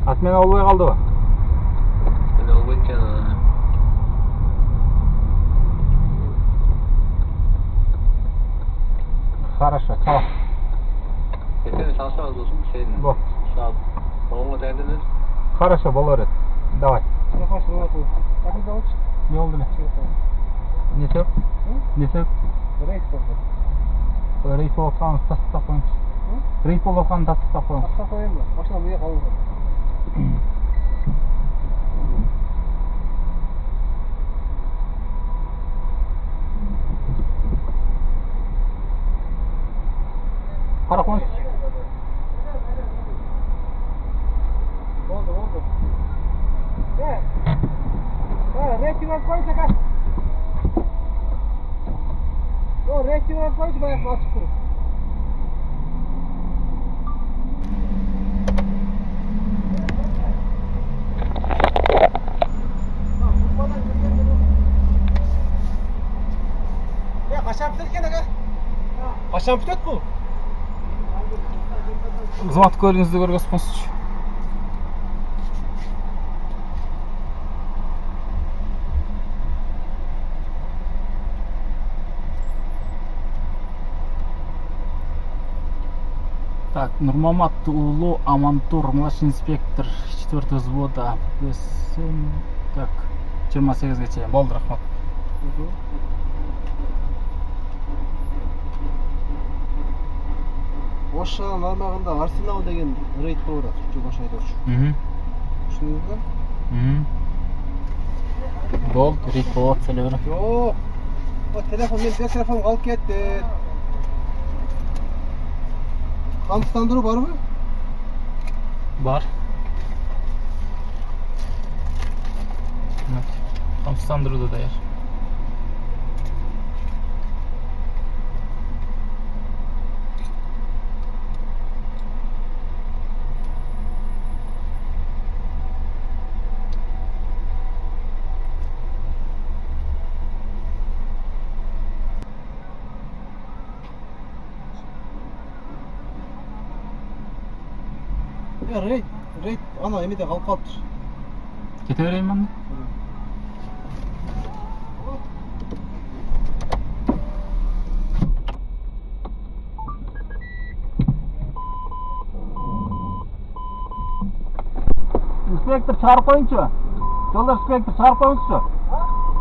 Отмена болбой калдыбы? Мен болбойт экен. Хорошо, чал. Ертең салсаңыз болсын, сен сал. Оңға дәрдіңіз? Хорошо, боло берет. Давай. Телефон сұрап Такын да алшы. Не болду эле? Не себеп? Не себеп? Рейд болды. Рейд болуп атканын тастап коюңчу. Рейд болуп атканын тастап коюң. Тастап коюм ба? Машина буга калып жатат. Кара коюңчу. Болды. Рейд юрап коюңчу ака. Рейд юрап коюңчу, баягы ачып туруп. Качан бүтөт экен ака? Качан бүтөт бул? Кызмат көлүңүздү көргөзсөңүзчү. Так, Нурмамат уулу Амантур, младший инспектор 4 взвода. Упсм, так, 28-ге чейин. Болду, рахмат. Ошанын армагында Арсенал деген рейд болуп атат, жолдош айдоочу. Түшүндүңүз ба? Болду, рейд болуп атса эле берем. Жок. Телефон мен телефон калып кетти. Камсыздандыруу барбы? Бар. Камсыздандыруу да даяр. Рейд ана эмеде калып калыптыр. Кете берейинби анда? Инспектор чыгарып коюңчу. Жолдош инспектор чыгарып коюңузчу.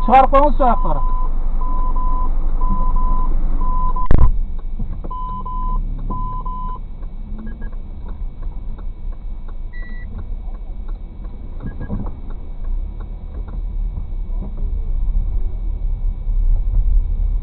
Чыгарып коюңузчу аяктары.